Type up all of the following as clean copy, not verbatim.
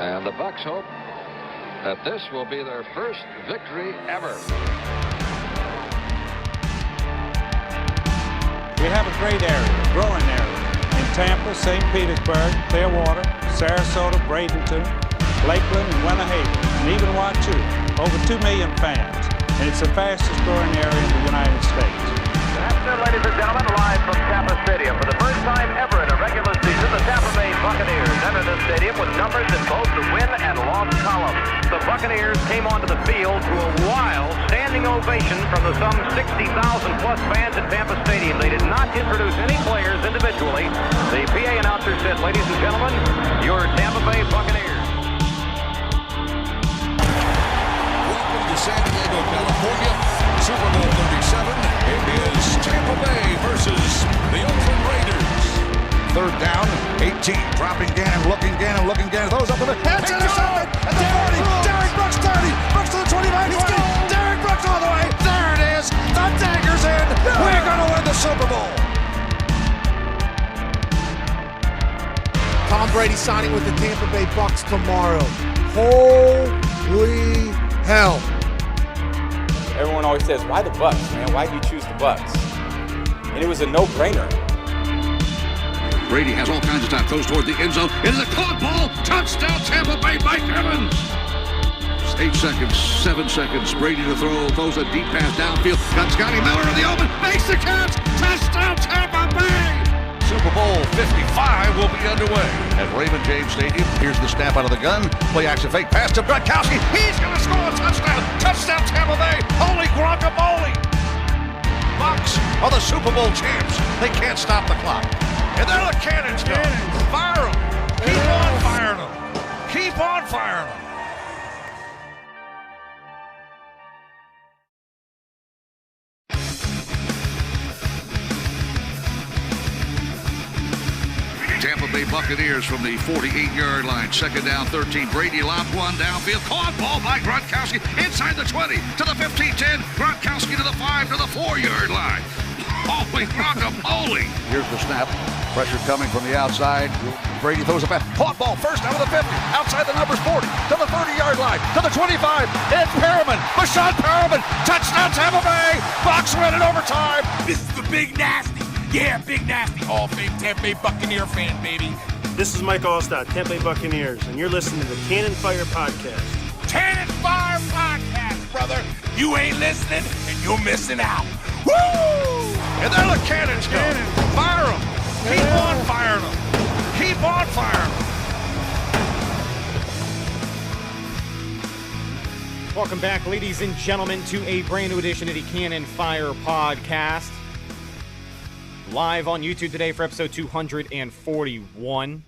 And the Bucs hope that this will be their first victory ever. We have a great area, a growing area, in Tampa, St. Petersburg, Clearwater, Sarasota, Bradenton, Lakeland, and Winnehaven, and even Wachoo. Over 2 million fans, and it's the fastest growing area in the United States. Ladies and gentlemen, live from Tampa Stadium. For the first time ever in a regular season, the Tampa Bay Buccaneers enter the stadium with numbers in both the win and loss columns. The Buccaneers came onto the field to a wild standing ovation from the some 60,000-plus fans at Tampa Stadium. They did not introduce any players individually. The PA announcer said, "Ladies and gentlemen, your Tampa Bay Buccaneers." Welcome to San Diego, California. Super Bowl 37. It is Tampa Bay versus the Oakland Raiders. Third down, 18. Dropping Gannon, looking Gannon. Throws up in the head. Intercepted at the 40. Derek Brooks 30. Brooks to the 25. 20. Derek Brooks all the way. There it is. The dagger's in. We're going to win the Super Bowl. Tom Brady signing with the Tampa Bay Bucs tomorrow. Holy hell. Everyone always says, why the Bucs, man? Why do you choose the Bucs? And it was a no-brainer. Brady has all kinds of time. Throws toward the end zone. It is a caught ball. Touchdown, Tampa Bay, Mike Evans. 8 seconds, 7 seconds. Brady to throw. Throws a deep pass downfield. Got Scotty Miller in the open. Makes the catch. Touchdown, Tampa Bay. Super Bowl 55 will be underway At Raymond James Stadium, here's the snap out of the gun. Play action fake pass to Gronkowski. He's going to score a touchdown. Touchdown, Tampa Bay. Holy guacamole. Bucs are the Super Bowl champs. They can't stop the clock. And there the cannons go. Fire them. Keep on firing them. Keep on firing them. Tampa Bay Buccaneers from the 48-yard line. Second down, 13. Brady lobbed one downfield. Caught ball by Gronkowski inside the 20 to the 15-10. Gronkowski to the 5 to the 4-yard line. Holy guacamole. Here's the snap. Pressure coming from the outside. Brady throws a pass. Caught ball first out of the 50. Outside the numbers 40. To the 30-yard line. To the 25. It's Perriman. Rashad Perriman. Touchdown Tampa Bay. Bucs win in overtime. This is the Big Nasty. Yeah, Big Nasty. Hall of Fame Tampa Bay Buccaneer fan, baby. This is Mike Allstott, Tampa Bay Buccaneers, and you're listening to the Cannon Fire Podcast. Cannon Fire Podcast, brother. You ain't listening, and you're missing out. Woo! And there the cannons go. Fire them. Keep on firing them. Keep on firing them. Welcome back, ladies and gentlemen, to a brand new edition of the Cannon Fire Podcast. Live on YouTube today for episode 241.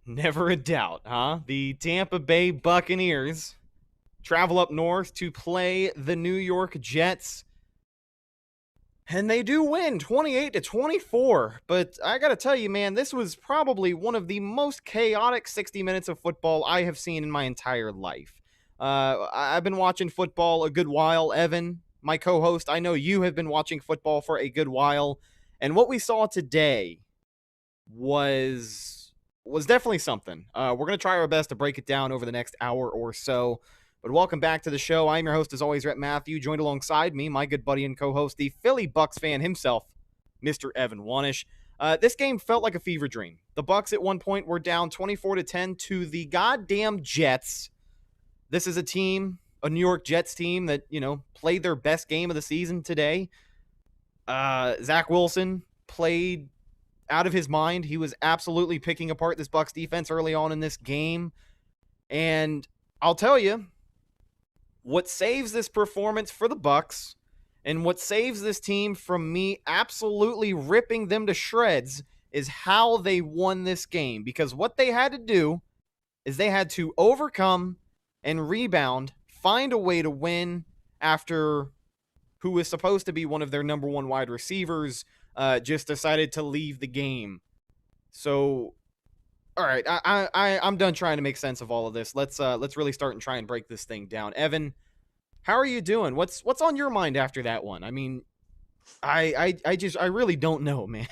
Never a doubt, huh? The Tampa Bay Buccaneers travel up north to play the New York Jets. And they do win 28-24. But I gotta tell you, man, this was probably one of the most chaotic 60 minutes of football I have seen in my entire life. I've been watching football a good while, Evan. My co-host, I know you have been watching football for a good while, and what we saw today was definitely something. We're going to try our best to break it down over the next hour or so, but welcome back to the show. I'm your host, as always, Rhett Matthew, joined alongside me, my good buddy and co-host, the Philly Bucs fan himself, Mr. Evan Wanish. This game felt like a fever dream. The Bucs at one point were down 24-10 to the goddamn Jets. This is a New York Jets team that, played their best game of the season today. Zach Wilson played out of his mind. He was absolutely picking apart this Bucs defense early on in this game. And I'll tell you, what saves this performance for the Bucs and what saves this team from me absolutely ripping them to shreds is how they won this game. Because what they had to do is they had to overcome and rebound, find a way to win after who was supposed to be one of their number one wide receivers just decided to leave the game. So, all right, I'm done trying to make sense of all of this. Let's really start and try and break this thing down. Evan, how are you doing? What's on your mind after that one? I mean, I really don't know, man.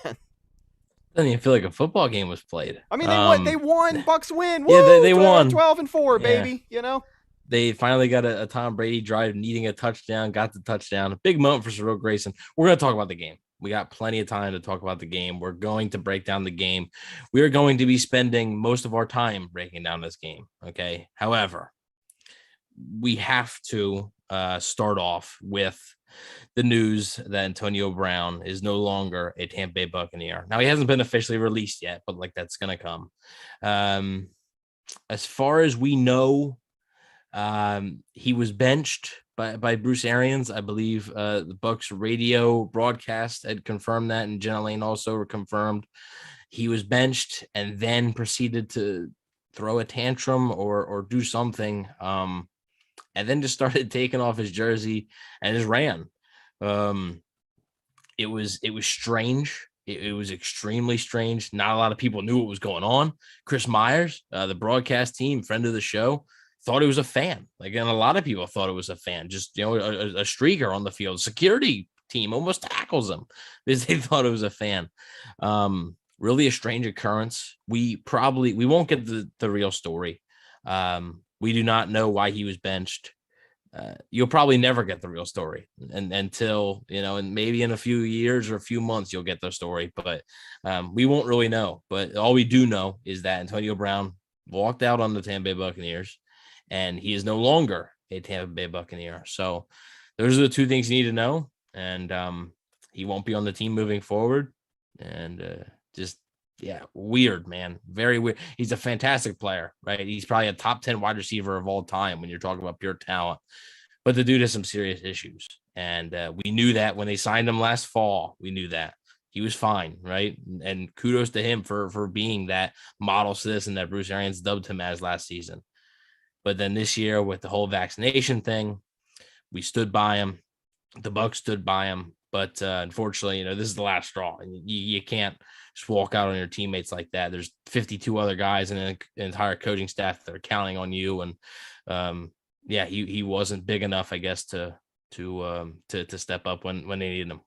Doesn't even feel like a football game was played. I mean, they won. Bucks win. Yeah, Woo! they won. 12-4, Yeah. baby. You know. They finally got a Tom Brady drive needing a touchdown, got the touchdown. A big moment for Cyril Grayson. We're going to talk about the game. We got plenty of time to talk about the game. We're going to break down the game. We are going to be spending most of our time breaking down this game, okay? However, we have to start off with the news that Antonio Brown is no longer a Tampa Bay Buccaneer. Now, he hasn't been officially released yet, but, that's going to come. As far as we know, he was benched by Bruce Arians. I believe the Bucs radio broadcast had confirmed that, and Jenna Lane also confirmed he was benched and then proceeded to throw a tantrum or do something, and then just started taking off his jersey and just ran. It was strange. It was extremely strange. Not a lot of people knew what was going on. Chris Myers, the broadcast team, friend of the show, thought he was a fan. And a lot of people thought it was a fan. Just, a streaker on the field. Security team almost tackles him because they thought it was a fan. Really a strange occurrence. We won't get the real story. We do not know why he was benched. You'll probably never get the real story until, and maybe in a few years or a few months, you'll get the story, but we won't really know. But all we do know is that Antonio Brown walked out on the Tampa Bay Buccaneers, and he is no longer a Tampa Bay Buccaneer. So those are the two things you need to know. And he won't be on the team moving forward. And weird, man. Very weird. He's a fantastic player, right? He's probably a top 10 wide receiver of all time when you're talking about pure talent. But the dude has some serious issues. And we knew that when they signed him last fall. We knew that. He was fine, right? And kudos to him for being that model citizen that Bruce Arians dubbed him as last season. But then this year with the whole vaccination thing, we stood by him. The Bucs stood by him. But unfortunately, this is the last straw. And you can't just walk out on your teammates like that. There's 52 other guys and an entire coaching staff that are counting on you. And he wasn't big enough, I guess, to step up when they needed him.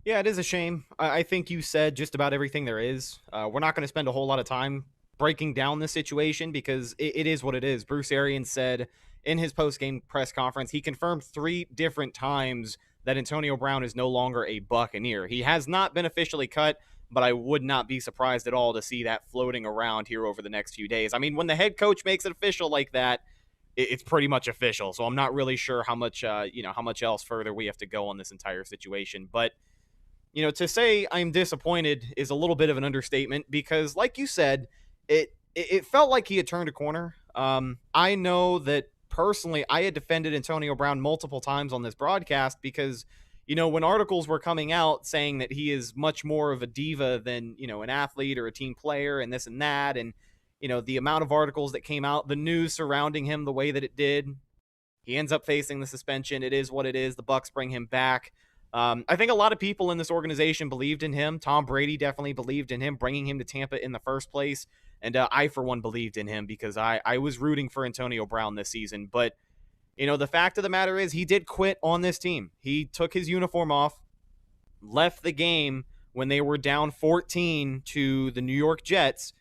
Yeah, it is a shame. I think you said just about everything there is. We're not going to spend a whole lot of time breaking down the situation because it is what it is. Bruce Arians said in his post-game press conference, he confirmed 3 different times that Antonio Brown is no longer a Buccaneer. He has not been officially cut, but I would not be surprised at all to see that floating around here over the next few days. I mean, when the head coach makes it official like that, it's pretty much official. So I'm not really sure how much else further we have to go on this entire situation. But, to say I'm disappointed is a little bit of an understatement because, like you said, it felt like he had turned a corner. I know that personally, I had defended Antonio Brown multiple times on this broadcast because, when articles were coming out saying that he is much more of a diva than, an athlete or a team player and this and that, and, the amount of articles that came out, the news surrounding him the way that it did, he ends up facing the suspension. It is what it is. The Bucs bring him back. I think a lot of people in this organization believed in him. Tom Brady definitely believed in him, bringing him to Tampa in the first place. And I, for one, believed in him because I was rooting for Antonio Brown this season. But, the fact of the matter is he did quit on this team. He took his uniform off, left the game when they were down 14 to the New York Jets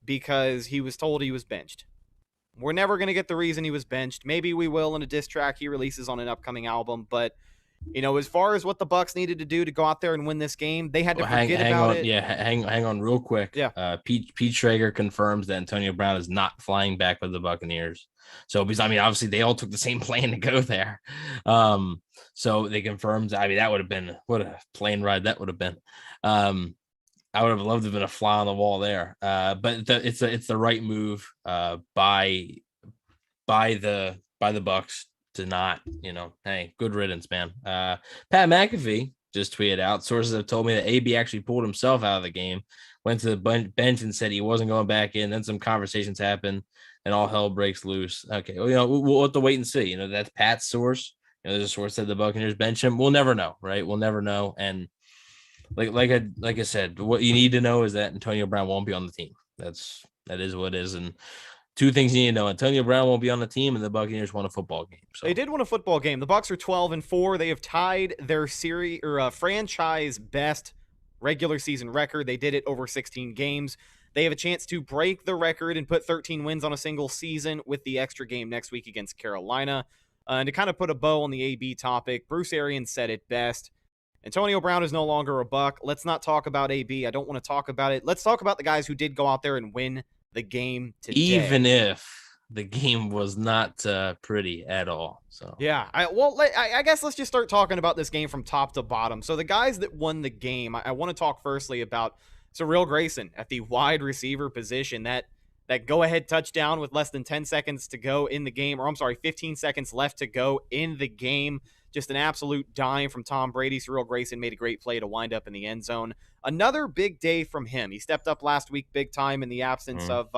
because he was told he was benched. We're never going to get the reason he was benched. Maybe we will in a diss track he releases on an upcoming album. But, as far as what the Bucs needed to do to go out there and win this game, they had to forget about it. Yeah, hang on real quick. Yeah. Pete Schrager confirms that Antonio Brown is not flying back with the Buccaneers. So, because, obviously they all took the same plane to go there. So they confirmed, that would have been, what a plane ride that would have been. I would have loved to have been a fly on the wall there. But it's the right move by the Bucs to not, hey, good riddance, man. Pat McAfee just tweeted out, sources have told me that AB actually pulled himself out of the game, went to the bench and said he wasn't going back in. Then some conversations happened and all hell breaks loose. Okay, well, we'll have to wait and see. That's Pat's source. There's a source that the Buccaneers bench him. We'll never know, right? We'll never know. And like I said, what you need to know is that Antonio Brown won't be on the team. That is what it is. And 2 things you need to know: Antonio Brown won't be on the team, and the Buccaneers won a football game. So they did win a football game. The Bucs are 12-4. They have tied their franchise best regular season record. They did it over 16 games. They have a chance to break the record and put 13 wins on a single season with the extra game next week against Carolina. And to kind of put a bow on the AB topic, Bruce Arians said it best. Antonio Brown is no longer a Buck. Let's not talk about AB. I don't want to talk about it. Let's talk about the guys who did go out there and win the game today. Even if the game was not pretty at all. So yeah, I guess let's just start talking about this game from top to bottom. So the guys that won the game, I want to talk firstly about Cyril Grayson at the wide receiver position. That go-ahead touchdown with less than 10 seconds to go in the game, or I'm sorry, 15 seconds left to go in the game. Just an absolute dime from Tom Brady. Cyril Grayson made a great play to wind up in the end zone. Another big day from him. He stepped up last week big time in the absence of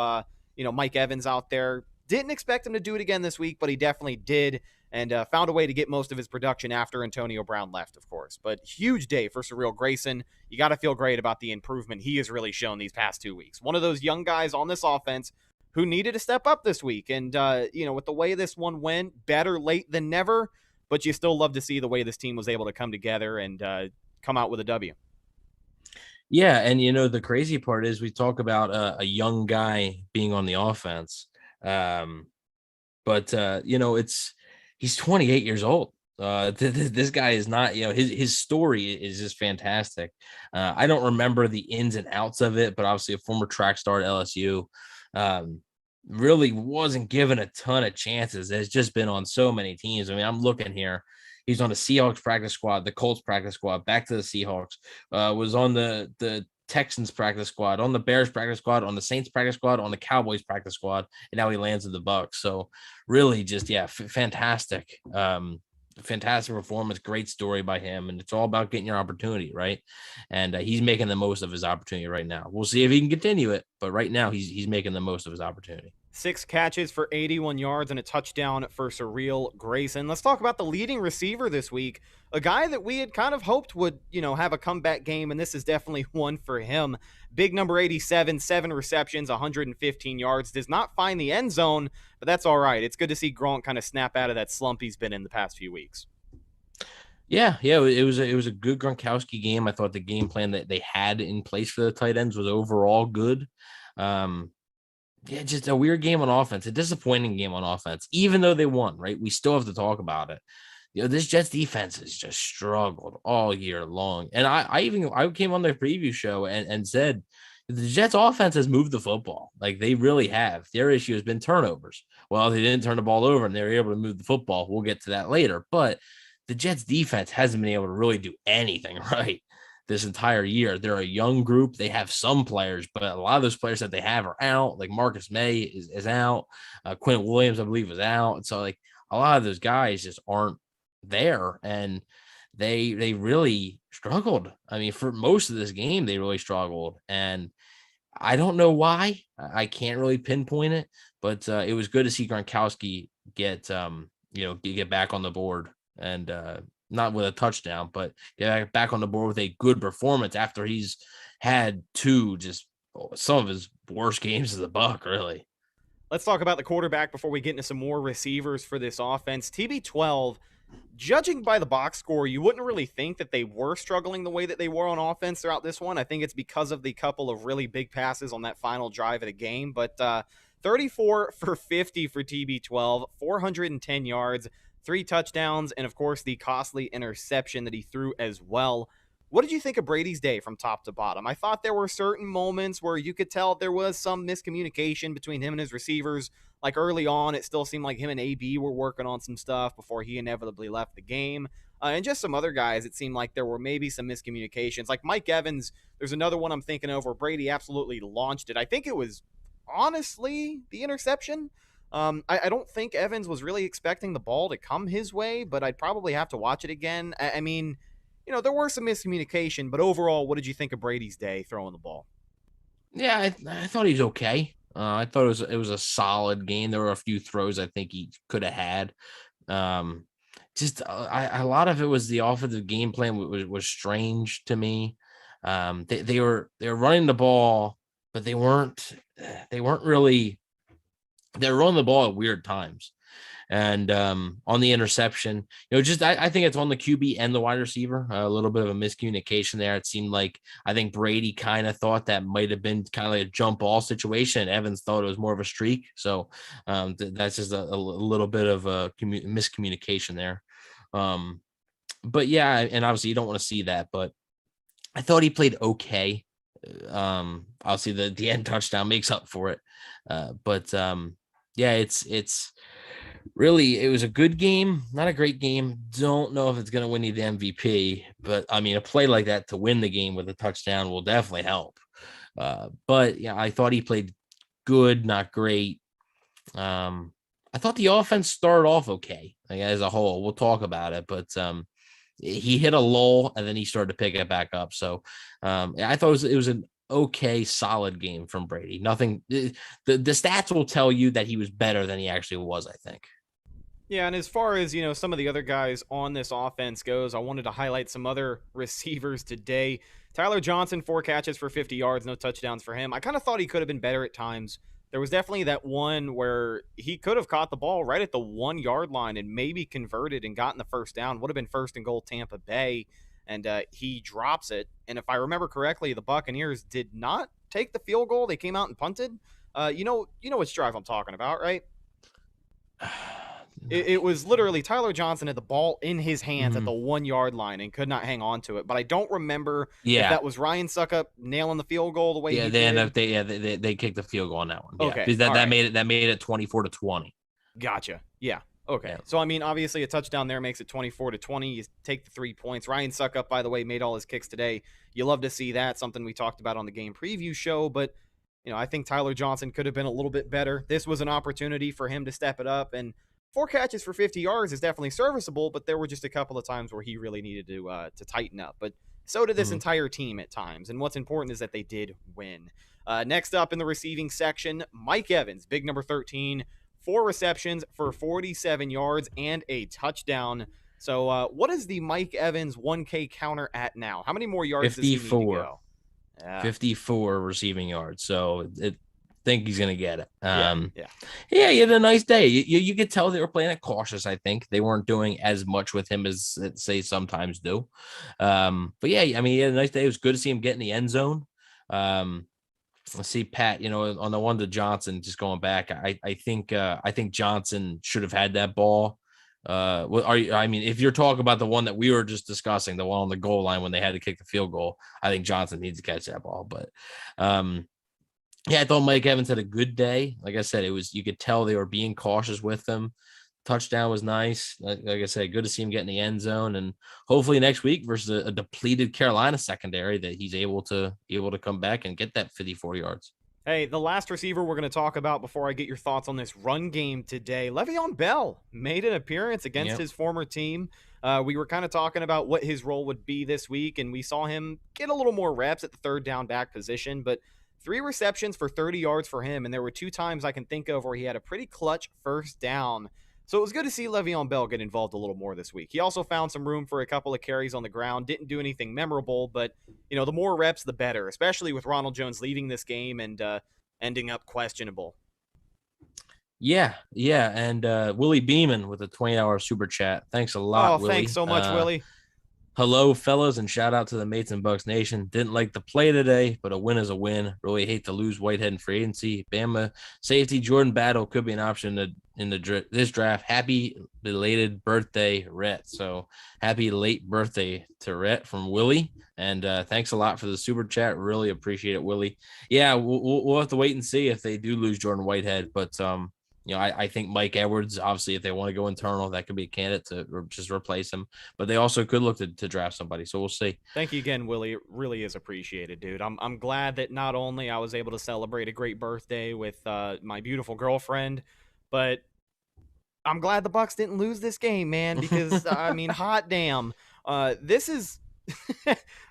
Mike Evans out there. Didn't expect him to do it again this week, but he definitely did, and found a way to get most of his production after Antonio Brown left, of course. But huge day for Cyril Grayson. You got to feel great about the improvement he has really shown these past 2 weeks. One of those young guys on this offense who needed to step up this week. And, with the way this one went, better late than never, but you still love to see the way this team was able to come together and come out with a W. Yeah, and the crazy part is we talk about a young guy being on the offense, but he's 28 years old. This guy is not, his story is just fantastic. I don't remember the ins and outs of it, but obviously a former track star at LSU. Really wasn't given a ton of chances. Has just been on so many teams. I mean, I'm looking here. He's on the Seahawks practice squad, the Colts practice squad, back to the Seahawks, was on the Texans practice squad, on the Bears practice squad, on the Saints practice squad, on the Cowboys practice squad, and now he lands in the Bucs. So really just, fantastic. Fantastic performance, great story by him, and it's all about getting your opportunity, right? And he's making the most of his opportunity right now. We'll see if he can continue it, but right now he's making the most of his opportunity. 6 catches for 81 yards and a touchdown for Cyril Grayson. Let's talk about the leading receiver this week, a guy that we had kind of hoped would, have a comeback game, and this is definitely one for him. Big number 87, 7 receptions, 115 yards. Does not find the end zone, but that's all right. It's good to see Gronk kind of snap out of that slump he's been in the past few weeks. Yeah, it was a good Gronkowski game. I thought the game plan that they had in place for the tight ends was overall good. Just a weird game on offense, a disappointing game on offense, even though they won, right? We still have to talk about it. This Jets defense has just struggled all year long. And I came on the preview show and said the Jets offense has moved the football. Like they really have. Their issue has been turnovers. Well, they didn't turn the ball over and they were able to move the football. We'll get to that later. But the Jets defense hasn't been able to really do anything right this entire year. They're a young group. They have some players, but a lot of those players that they have are out. Like Marcus May is out. Quinn Williams, I believe, is out. And so like a lot of those guys just aren't there, and they really struggled. I mean, for most of this game, they really struggled, and I don't know why. I can't really pinpoint it, but it was good to see Gronkowski get back on the board, and not with a touchdown, but get back on the board with a good performance after he's had some of his worst games as a Buck, really. Let's talk about the quarterback before we get into some more receivers for this offense. TB12, judging by the box score, you wouldn't really think that they were struggling the way that they were on offense throughout this one. I think it's because of the couple of really big passes on that final drive of the game, but 34 for 50 for TB12, 410 yards, 3 touchdowns, and of course the costly interception that he threw as well. What did you think of Brady's day from top to bottom? I thought there were certain moments where you could tell there was some miscommunication between him and his receivers. Like early on, it still seemed like him and AB were working on some stuff before he inevitably left the game. And just some other guys, it seemed like there were maybe some miscommunications. Like Mike Evans, there's another one I'm thinking of where Brady absolutely launched it. I think it was honestly the interception. I don't think Evans was really expecting the ball to come his way, but I'd probably have to watch it again. I mean, there were some miscommunication, but overall, what did you think of Brady's day throwing the ball? Yeah, I thought he was okay. I thought it was a solid game. There were a few throws I think he could have had. A lot of it was the offensive game plan was strange to me. They were running the ball, but they weren't really. They were running the ball at weird times. And on the interception, just I think it's on the QB and the wide receiver. A little bit of a miscommunication there. It seemed like I think Brady kind of thought that might have been kind of like a jump ball situation. Evans thought it was more of a streak. So that's just a little bit of a miscommunication there. But yeah, and obviously you don't want to see that, but I thought he played okay. Obviously the end touchdown makes up for it. But yeah, it's really, it was a good game, not a great game. Don't know if it's going to win you the MVP, but I mean, a play like that to win the game with a touchdown will definitely help. But yeah, I thought he played good, not great. I thought the offense started off okay, like, as a whole. We'll talk about it, but he hit a lull and then he started to pick it back up. So I thought it was an okay, solid game from Brady. Nothing. The stats will tell you that he was better than he actually was, I think. Yeah, and as far as, some of the other guys on this offense goes, I wanted to highlight some other receivers today. Tyler Johnson, 4 catches for 50 yards, no touchdowns for him. I kind of thought he could have been better at times. There was definitely that one where he could have caught the ball right at the 1-yard line and maybe converted and gotten the first down. Would have been 1st and goal Tampa Bay, and he drops it. And if I remember correctly, the Buccaneers did not take the field goal. They came out and punted. You know which drive I'm talking about, right? It was literally Tyler Johnson had the ball in his hands at the 1-yard line and could not hang on to it. But I don't remember if that was Ryan Suckup nailing the field goal the way he did. They kicked the field goal on that one. Yeah, okay, because that made it 24-20. Gotcha. Yeah. Okay. Yeah. So I mean, obviously a touchdown there makes it 24-20. You take the 3 points. Ryan Suckup, by the way, made all his kicks today. You love to see that. Something we talked about on the game preview show, but I think Tyler Johnson could have been a little bit better. This was an opportunity for him to step it up, and 4 catches for 50 yards is definitely serviceable, but there were just a couple of times where he really needed to tighten up. But so did this entire team at times, and what's important is that they did win. Next up in the receiving section, Mike Evans, big number 13, 4 receptions for 47 yards and a touchdown. So what is the Mike Evans 1K counter at now? How many more yards does he need to go? 54 receiving yards. So think he's gonna get it. He had a nice day. You could tell they were playing it cautious. I think they weren't doing as much with him as say sometimes do. But yeah, I mean, he had a nice day. It was good to see him get in the end zone. Let's see, Pat. On the one to Johnson, just going back, I think Johnson should have had that ball. If you're talking about the one that we were just discussing, the one on the goal line when they had to kick the field goal, I think Johnson needs to catch that ball. But yeah, I thought Mike Evans had a good day. Like I said, you could tell they were being cautious with him. Touchdown was nice. Like I said, good to see him get in the end zone, and hopefully next week versus a depleted Carolina secondary that he's able to come back and get that 54 yards. Hey, the last receiver we're going to talk about before I get your thoughts on this run game today, Le'Veon Bell made an appearance against his former team. We were kind of talking about what his role would be this week, and we saw him get a little more reps at the 3rd down back position, but 3 receptions for 30 yards for him, and there were 2 times I can think of where he had a pretty clutch first down. So it was good to see Le'Veon Bell get involved a little more this week. He also found some room for a couple of carries on the ground. Didn't do anything memorable, but, the more reps, the better, especially with Ronald Jones leading this game and ending up questionable. Yeah, and Willie Beeman with a $20 super chat. Thanks a lot, Willie. Thanks so much, Willie. Hello, fellas, and shout out to the Mates and Bucks Nation. Didn't like the play today, but a win is a win. Really hate to lose Whitehead in free agency. Bama safety Jordan Battle could be an option in this draft. Happy belated birthday, Rhett. So happy late birthday to Rhett from Willie. And thanks a lot for the super chat. Really appreciate it, Willie. Yeah, we'll have to wait and see if they do lose Jordan Whitehead. But I think Mike Edwards, obviously, if they want to go internal, that could be a candidate to just replace him. But they also could look to draft somebody. So we'll see. Thank you again, Willie. It really is appreciated, dude. I'm glad that not only I was able to celebrate a great birthday with my beautiful girlfriend, but I'm glad the Bucks didn't lose this game, man, because, hot damn. This is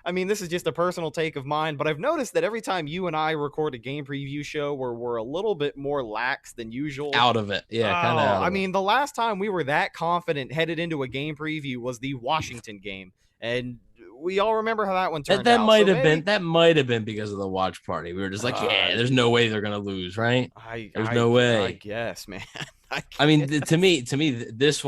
this is just a personal take of mine, but I've noticed that every time you and I record a game preview show where we're a little bit more lax than usual. Out of it. Yeah, kind of. The last time we were that confident headed into a game preview was the Washington game, and we all remember how that one turned that out. might have been because of the watch party. We were just like, there's no way they're gonna lose, right? There's no way. I guess, man. I mean, to me, this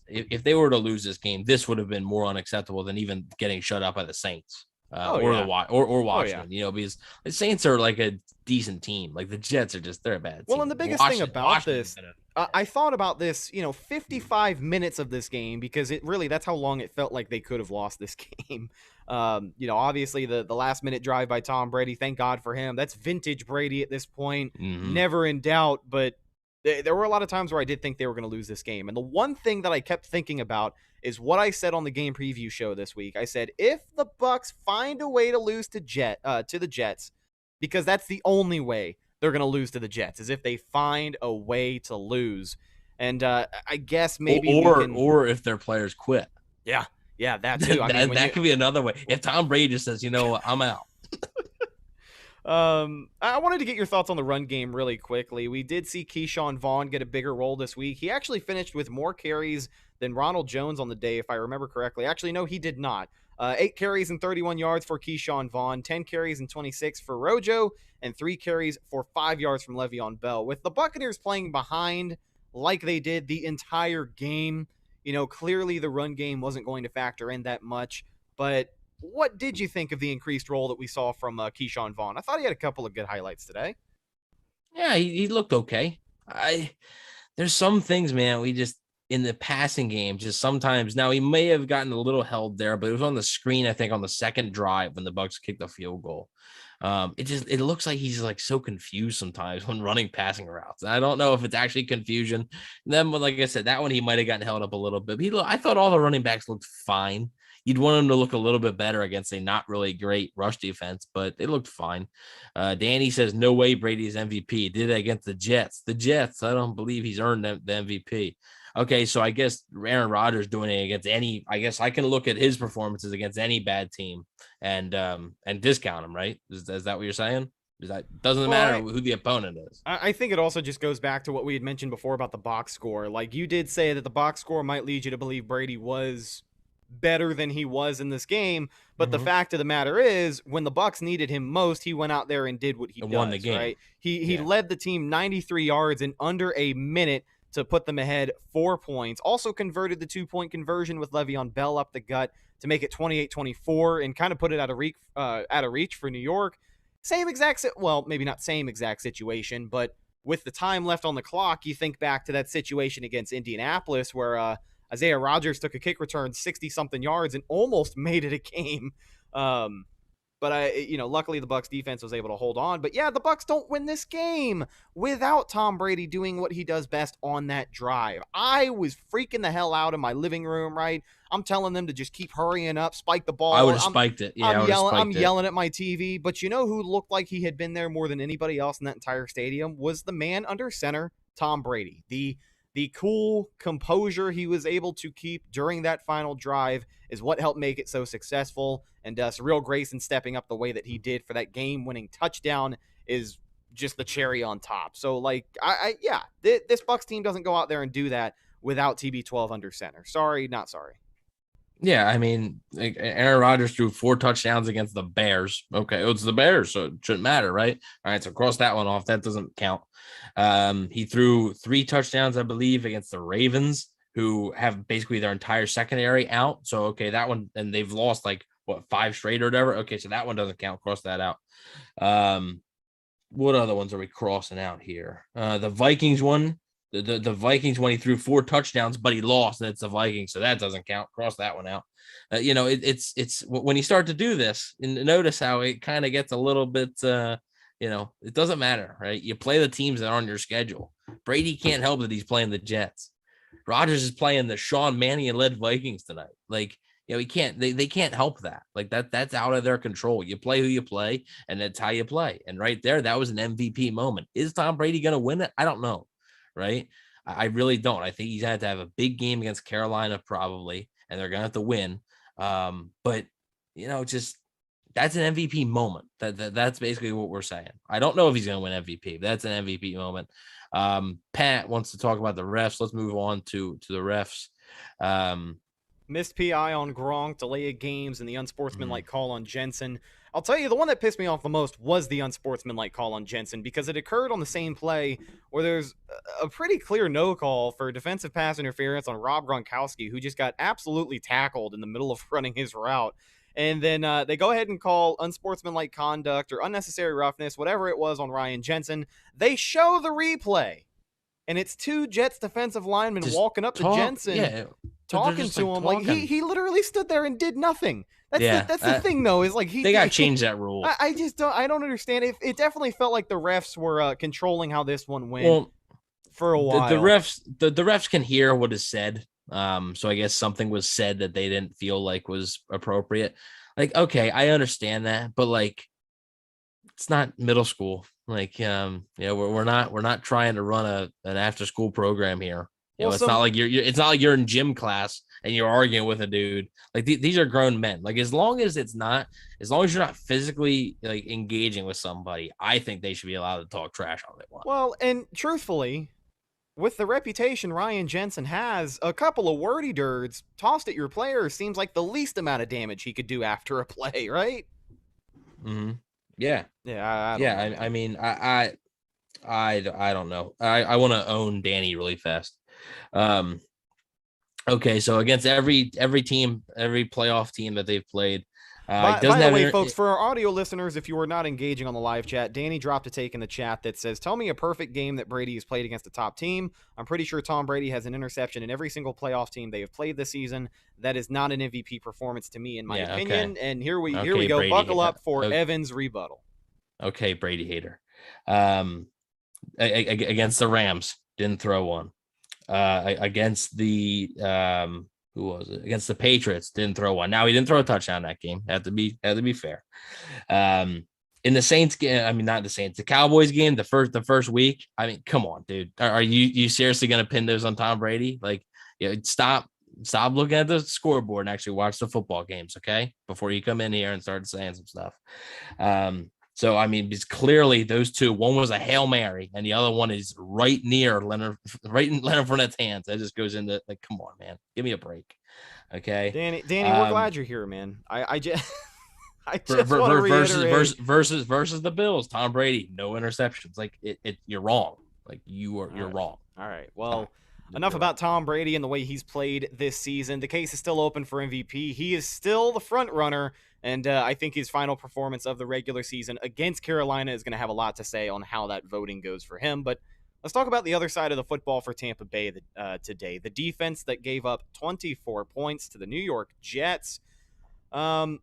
if they were to lose this game, this would have been more unacceptable than even getting shut out by the Saints or Washington. You know, because the Saints are like a decent team. Like the Jets are they're a bad team. Well, and the biggest thing about this, I thought about this, 55 minutes of this game, because that's how long it felt like they could have lost this game. Obviously the last minute drive by Tom Brady, thank God for him. That's vintage Brady at this point, never in doubt. But there were a lot of times where I did think they were going to lose this game. And the one thing that I kept thinking about is what I said on the game preview show this week. I said, if the Bucs find a way to lose to the Jets, because that's the only way they're going to lose to the Jets, is if they find a way to lose. And I guess maybe or if their players quit. Yeah, that too. that could be another way. If Tom Brady just says, I'm out. I wanted to get your thoughts on the run game really quickly. We did see Keyshawn Vaughn get a bigger role this week. He actually finished with more carries than Ronald Jones on the day, if I remember correctly. Actually, no, he did not. 8 carries and 31 yards for Keyshawn Vaughn, 10 carries and 26 for Rojo, and 3 carries for 5 yards from Le'Veon Bell. With the Buccaneers playing behind like they did the entire game, clearly the run game wasn't going to factor in that much. But what did you think of the increased role that we saw from Keyshawn Vaughn? I thought he had a couple of good highlights today. Yeah, he looked okay. There's some things, man, we just, in the passing game, just sometimes, now he may have gotten a little held there, but it was on the screen, I think, on the second drive when the Bucs kicked the field goal. It looks like he's like so confused sometimes when running passing routes. I don't know if it's actually confusion. And then, like I said, that one he might have gotten held up a little bit. But I thought all the running backs looked fine. You'd want him to look a little bit better against a not really great rush defense, but they looked fine. Danny says, no way Brady's MVP. Did it against the Jets. The Jets, I don't believe he's earned the MVP. Okay, so I guess Aaron Rodgers doing it against any – I guess I can look at his performances against any bad team and discount him, right? Is that what you're saying? Doesn't matter who the opponent is. I think it also just goes back to what we had mentioned before about the box score. Like, you did say that the box score might lead you to believe Brady was better than he was in this game, but the fact of the matter is, when the Bucs needed him most, he went out there and did what he does, won the game. Right? He led the team 93 yards in under a minute to put them ahead 4 points. Also converted the 2-point conversion with Le'Veon Bell up the gut to make it 28-24 and kind of put it out of reach for New York. Maybe not same exact situation, but with the time left on the clock, you think back to that situation against Indianapolis where Isaiah Rodgers took a kick return 60-something yards and almost made it a game. But luckily the Bucs defense was able to hold on. But yeah, the Bucs don't win this game without Tom Brady doing what he does best on that drive. I was freaking the hell out in my living room, right? I'm telling them to just keep hurrying up, spike the ball. I would have spiked it. Yeah, I'm yelling at my TV. But you know who looked like he had been there more than anybody else in that entire stadium was the man under center, Tom Brady. The cool composure he was able to keep during that final drive is what helped make it so successful. And Cyril Grayson stepping up the way that he did for that game-winning touchdown is just the cherry on top. So, this Bucs team doesn't go out there and do that without TB12 under center. Sorry, not sorry. Yeah, I mean, Aaron Rodgers threw 4 touchdowns against the Bears. Okay, it's the Bears, so it shouldn't matter, right? All right, so cross that one off. That doesn't count. He threw 3 touchdowns, I believe, against the Ravens, who have basically their entire secondary out. So, okay, that one, and they've lost 5 straight or whatever. Okay, so that one doesn't count. Cross that out. What other ones are we crossing out here? The Vikings one. The Vikings when he threw 4 touchdowns, but he lost, and it's the Vikings, so that doesn't count. Cross that one out. It's when you start to do this, and notice how it kind of gets a little bit. It doesn't matter, right? You play the teams that are on your schedule. Brady can't help that he's playing the Jets. Rodgers is playing the Sean Mannion-led Vikings tonight. He can't. They can't help that. That's out of their control. You play who you play, and that's how you play. And right there, that was an MVP moment. Is Tom Brady going to win it? I don't know. Right? I really don't. I think he's had to have a big game against Carolina probably, and they're going to have to win. But just that's an MVP moment. That's basically what we're saying. I don't know if he's going to win MVP. But that's an MVP moment. Pat wants to talk about the refs. Let's move on to the refs. Missed PI on Gronk, delay of games, and the unsportsmanlike call on Jensen. I'll tell you, the one that pissed me off the most was the unsportsmanlike call on Jensen, because it occurred on the same play where there's a pretty clear no call for defensive pass interference on Rob Gronkowski, who just got absolutely tackled in the middle of running his route. And then they go ahead and call unsportsmanlike conduct or unnecessary roughness, whatever it was, on Ryan Jensen. They show the replay, and it's two Jets defensive linemen just walking up to Jensen, talking to him. Like he literally stood there and did nothing. That's the thing, though, is like they got to change that rule. I just don't understand. It definitely felt like the refs were controlling how this one went for a while. The refs can hear what is said. So I guess something was said that they didn't feel like was appropriate. Like, okay, I understand that, but like, it's not middle school. Like, we're not trying to run an after school program here. It's not like it's not like you're in gym class and you're arguing with a dude. Like these are grown men. Like as long as you're not physically like engaging with somebody, I think they should be allowed to talk trash all they want. Well, and truthfully, with the reputation Ryan Jensen has, a couple of wordy dirds tossed at your player seems like the least amount of damage he could do after a play, right? Mm-hmm. Yeah. Yeah. I mean, I don't know. I want to own Danny really fast. Okay, so against every team, every playoff team that they've played. By the way, folks, for our audio listeners, if you are not engaging on the live chat, Danny dropped a take in the chat that says, "Tell me a perfect game that Brady has played against a top team. I'm pretty sure Tom Brady has an interception in every single playoff team they have played this season. That is not an MVP performance to me, in my opinion." Okay. And here we go. Brady, buckle up for Evan's rebuttal. Okay, Brady hater. Against the Rams, didn't throw one. Against the who was it? Against the Patriots, didn't throw one. Now he didn't throw a touchdown that game. Had to be fair. In the Saints game, I mean not the Saints, the Cowboys game, the first week. I mean, come on, dude. Are you seriously gonna pin those on Tom Brady? Like, stop looking at the scoreboard and actually watch the football games, okay? Before you come in here and start saying some stuff. So, I mean, it's clearly those two, one was a Hail Mary and the other one is right near Leonard Fournette's hands. That just goes into, like, come on, man. Give me a break. Okay. Danny, we're glad you're here, man. I just want to reiterate. Versus the Bills, Tom Brady, no interceptions. Like, you're wrong. Like, you're wrong. All right. Well, enough about Tom Brady and the way he's played this season. The case is still open for MVP. He is still the front runner. And I think his final performance of the regular season against Carolina is going to have a lot to say on how that voting goes for him. But let's talk about the other side of the football for Tampa Bay today. The defense that gave up 24 points to the New York Jets. I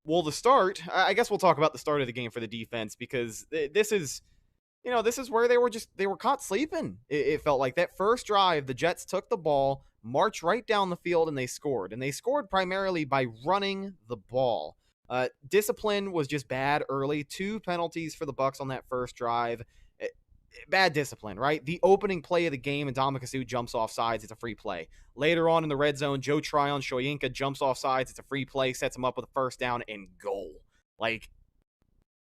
guess we'll talk about the start of the game for the defense, because this is where they were caught sleeping. It felt like that first drive, the Jets took the ball, marched right down the field, and they scored. And they scored primarily by running the ball. Discipline was just bad early. 2 penalties for the Bucs on that first drive. Bad discipline, right? The opening play of the game, and Ndamukong Suh jumps off sides. It's a free play. Later on in the red zone, Joe Tryon-Shoyinka jumps off sides. It's a free play, sets him up with a first down and goal. Like,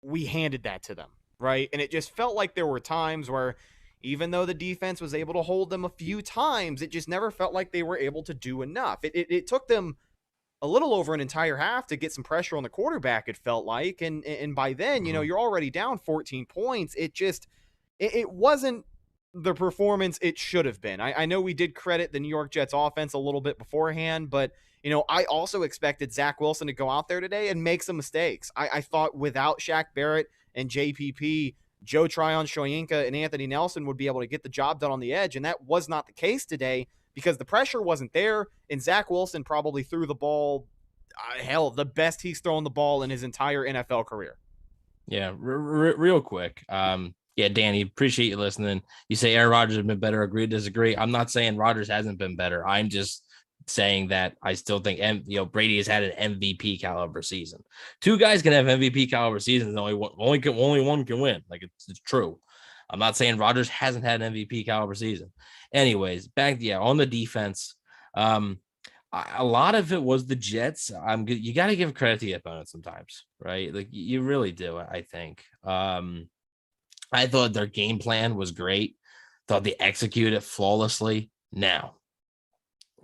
we handed that to them, right? And it just felt like there were times where, even though the defense was able to hold them a few times, it just never felt like they were able to do enough. It took them a little over an entire half to get some pressure on the quarterback, it felt like. And by then, you're already down 14 points. It wasn't the performance it should have been. I know we did credit the New York Jets offense a little bit beforehand, but, I also expected Zach Wilson to go out there today and make some mistakes. I thought without Shaq Barrett and JPP, Joe Tryon-Shoyinka and Anthony Nelson would be able to get the job done on the edge, and that was not the case today, because the pressure wasn't there, and Zach Wilson probably threw the ball, the best he's thrown the ball in his entire NFL career. Yeah, real quick. Danny, appreciate you listening. You say Aaron Rodgers has been better. Agree, disagree. I'm not saying Rodgers hasn't been better. I'm just saying that I still think Brady has had an MVP caliber season. 2 guys can have MVP caliber seasons, and only one can win. Like, it's true. I'm not saying Rodgers hasn't had an MVP caliber season. Anyways, back on the defense. A lot of it was the Jets. You got to give credit to the opponent sometimes, right? Like, you really do. I think. I thought their game plan was great. Thought they executed flawlessly. Now,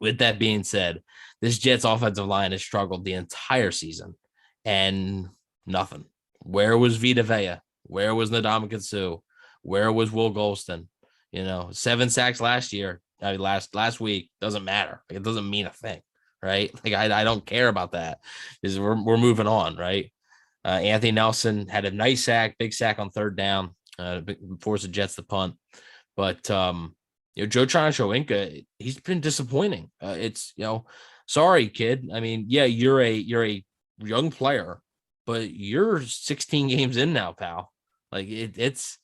With that being said, this Jets offensive line has struggled the entire season and nothing. Where was Vita Vea? Where was Ndamukong Suh? Where was Will Golston? 7 sacks last year. Last week doesn't matter. Like, it doesn't mean a thing, right? Like I don't care about that. We're moving on, right? Anthony Nelson had a nice sack, big sack on third down, forced the Jets to punt. But Joe Tryon-Shoyinka, he's been disappointing. Sorry, kid. I mean, yeah, you're a young player, but you're 16 games in now, pal. Like it's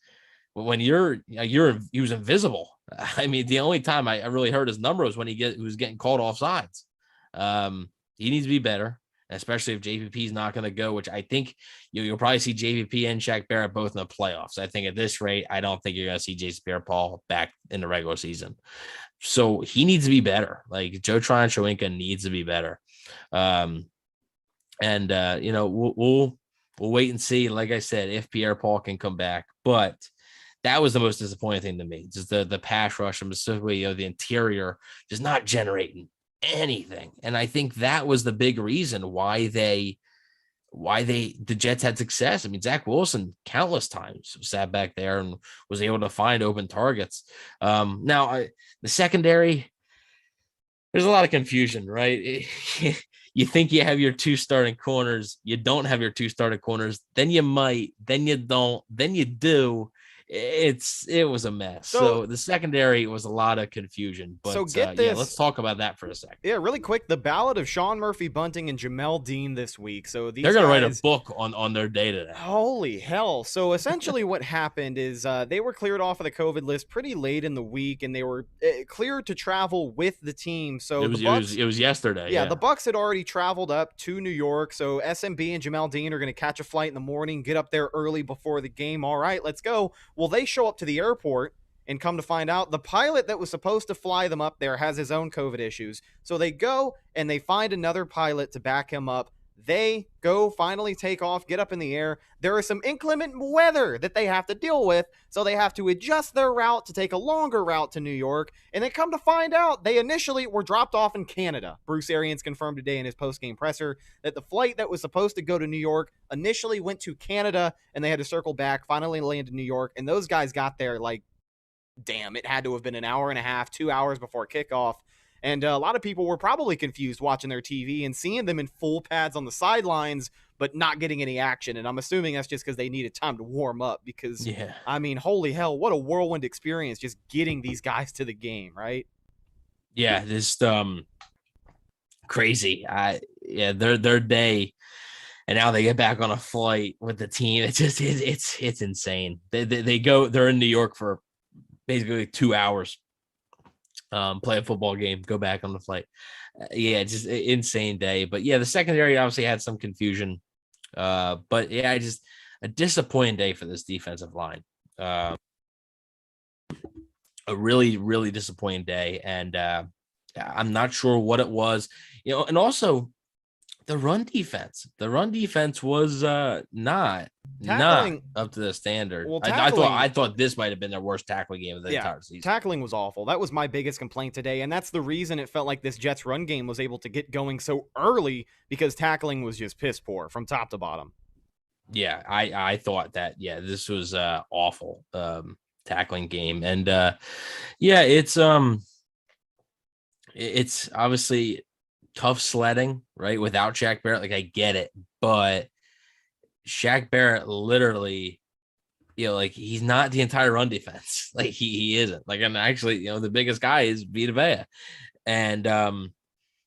when he was invisible. I mean, the only time I really heard his number was when he was getting called off sides. He needs to be better, especially if JPP is not going to go, which I think you'll probably see JPP and Shaq Barrett both in the playoffs. I think at this rate, I don't think you're going to see Jason Pierre-Paul back in the regular season. So he needs to be better. Like Joe Tryon-Shoyinka needs to be better. We'll wait and see. Like I said, if Pierre-Paul can come back, but that was the most disappointing thing to me. Just the pass rush, and specifically, the interior just not generating anything. And I think that was the big reason why the Jets had success. I mean, Zach Wilson countless times sat back there and was able to find open targets. The secondary, there's a lot of confusion, right? You think you have your 2 starting corners, you don't have your 2 starting corners, then you might, then you don't, then you do. It was a mess. So the secondary was a lot of confusion. But so get this. Let's talk about that for a second. Yeah, really quick. The ballad of Sean Murphy Bunting and Jamel Dean this week. So they're going to write a book on their day today. Holy hell. So essentially what happened is they were cleared off of the COVID list pretty late in the week, and they were cleared to travel with the team. So it was yesterday. Yeah, the Bucs had already traveled up to New York. So SMB and Jamel Dean are going to catch a flight in the morning, get up there early before the game. All right, let's go. Well, they show up to the airport and come to find out the pilot that was supposed to fly them up there has his own COVID issues. So they go and they find another pilot to back him up. They go finally take off, get up in the air. There is some inclement weather that they have to deal with, so they have to adjust their route to take a longer route to New York. And they come to find out they initially were dropped off in Canada. Bruce Arians confirmed today in his post-game presser that the flight that was supposed to go to New York initially went to Canada, and they had to circle back, finally land in New York. And those guys got there like, damn, it had to have been an hour and a half, 2 hours before kickoff. And a lot of people were probably confused watching their TV and seeing them in full pads on the sidelines, but not getting any action. And I'm assuming that's just because they needed time to warm up because, I mean, holy hell, what a whirlwind experience just getting these guys to the game, right? Yeah, this crazy. Their day, and now they get back on a flight with the team. It's just it's insane. They're in New York for basically 2 hours. Play a football game, go back on the flight. Just an insane day. But the secondary obviously had some confusion. But just a disappointing day for this defensive line. A really, really disappointing day. And I'm not sure what it was, and also the run defense. The run defense was not up to the standard. Well, I thought this might have been their worst tackling game of the entire season. Tackling was awful. That was my biggest complaint today, and that's the reason it felt like this Jets run game was able to get going so early, because tackling was just piss poor from top to bottom. Yeah, I thought that. This was awful tackling game, and it's obviously tough sledding, right? Without Shaq Barrett, like I get it, but Shaq Barrett literally, he's not the entire run defense. Like he isn't. Like, and actually, the biggest guy is Vita Vea. And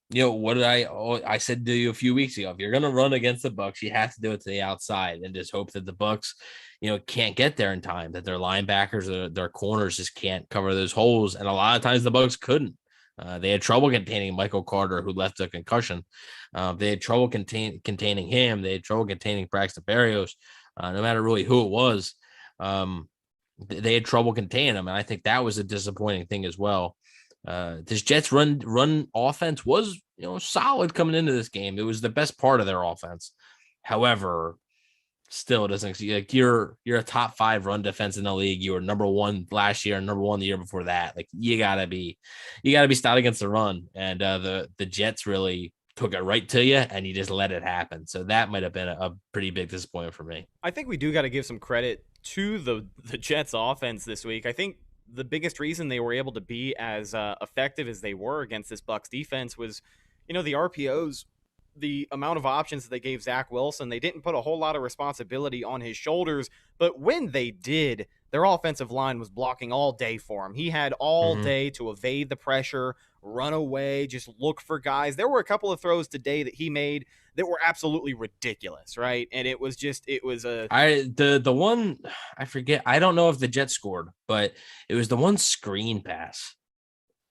what did I said to you a few weeks ago? If you're gonna run against the Bucs, you have to do it to the outside and just hope that the Bucs, can't get there in time, that their linebackers, their corners just can't cover those holes. And a lot of times the Bucs couldn't. They had trouble containing Michael Carter, who left a concussion. They had trouble containing him. They had trouble containing Braxton Berrios. No matter really who it was, they had trouble containing him. And I think that was a disappointing thing as well. This Jets run offense was, solid coming into this game. It was the best part of their offense. However, still doesn't, like, you're a top 5 run defense in the league. You were number 1 last year and number 1 the year before that. Like, you gotta be stout against the run. And the Jets really took it right to you, and you just let it happen. So that might have been a pretty big disappointment for me. I think we do got to give some credit to the Jets offense this week. I think the biggest reason they were able to be as effective as they were against this Bucs defense was, the RPOs, the amount of options that they gave Zach Wilson. They didn't put a whole lot of responsibility on his shoulders, but when they did, their offensive line was blocking all day for him. He had all day to evade the pressure, run away, just look for guys. There were a couple of throws today that he made that were absolutely ridiculous, right? And the one, I forget, I don't know if the Jets scored, but it was the one screen pass.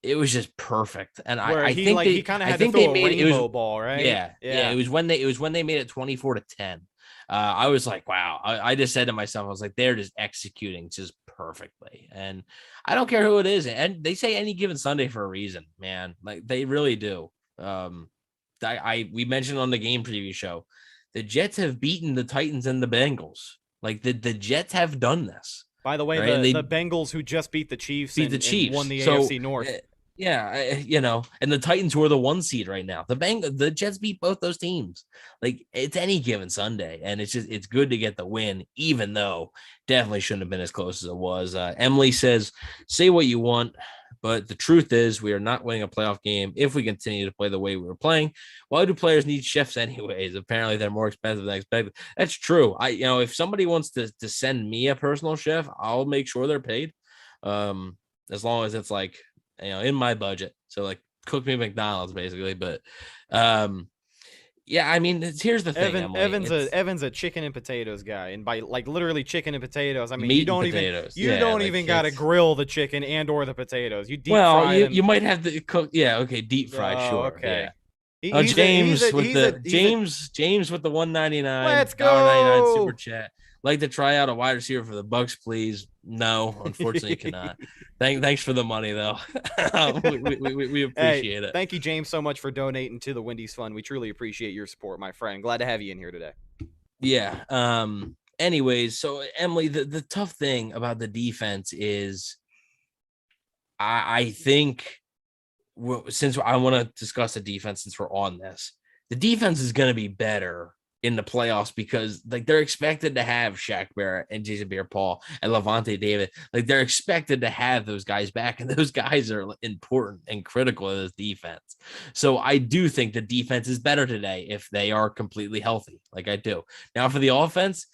It was just perfect, and I think he kind of had to throw a rainbow ball, right? Yeah. It was when they made it 24-10. I was like, wow. I just said to myself, I was like, they're just executing just perfectly, and I don't care who it is. And they say any given Sunday for a reason, man. Like, they really do. We mentioned on the game preview show, the Jets have beaten the Titans and the Bengals. Like, the Jets have done this. By the way, right? the Bengals who just beat the Chiefs and won the AFC North. Yeah, and the Titans who are the 1 seed right now. The Jets beat both those teams. Like, it's any given Sunday, and it's good to get the win, even though definitely shouldn't have been as close as it was. Emily says, "Say what you want, but the truth is we are not winning a playoff game if we continue to play the way we were playing. Why do players need chefs anyways? Apparently they're more expensive than expected." That's true. If somebody wants to send me a personal chef, I'll make sure they're paid, as long as it's like, in my budget. So, like, cook me McDonald's basically. But yeah, I mean, here's the thing. Evan's a chicken and potatoes guy, and by like literally chicken and potatoes, I mean meat you don't even got to grill the chicken and or the potatoes. You deep fry them. You might have to cook. Yeah, okay, deep fry, sure. Okay. Yeah. James with the $1.99. Let's go. $1.99 super chat. Like to try out a wide receiver for the Bucs, please. No, unfortunately, cannot. Thanks for the money, though. we appreciate it. Thank you, James, so much for donating to the Wendy's Fund. We truly appreciate your support, my friend. Glad to have you in here today. Yeah. Anyways, so Emily, the tough thing about the defense is, I think, since I want to discuss the defense, since we're on this, the defense is going to be better in the playoffs because, like, they're expected to have Shaq Barrett and Jason Pierre-Paul and Levante David. Like, they're expected to have those guys back, and those guys are important and critical to this defense. So I do think the defense is better today if they are completely healthy. Like, I do. Now, for the offense,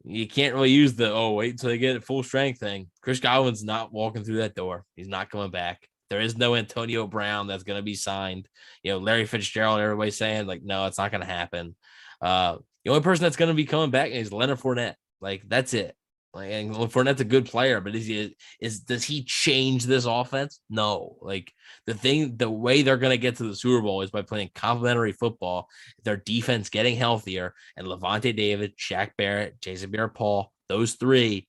you can't really use wait until they get at full strength thing. Chris Godwin's not walking through that door. He's not coming back. There is no Antonio Brown that's going to be signed. Larry Fitzgerald, everybody's saying, like, no, it's not going to happen. The only person that's going to be coming back is Leonard Fournette. Like, that's it. Like, and Fournette's a good player, but does he change this offense? No. Like, the way they're going to get to the Super Bowl is by playing complementary football, their defense getting healthier, and Levante David, Shaq Barrett, Jason Pierre-Paul, those 3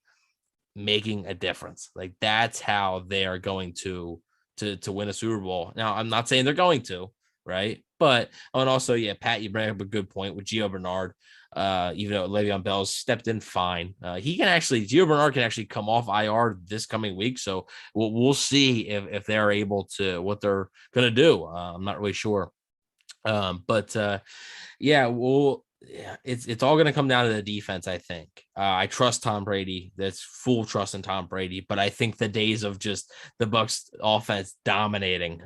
making a difference. Like, that's how they are going to win a Super Bowl. Now, I'm not saying they're going to, right? But, and also, Pat, you bring up a good point with Gio Bernard. Even though Le'Veon Bell's stepped in fine, Gio Bernard can actually come off IR this coming week. So we'll see if they're able to, what they're going to do. I'm not really sure. It's all going to come down to the defense, I think. I trust Tom Brady. That's full trust in Tom Brady. But I think the days of just the Bucs offense dominating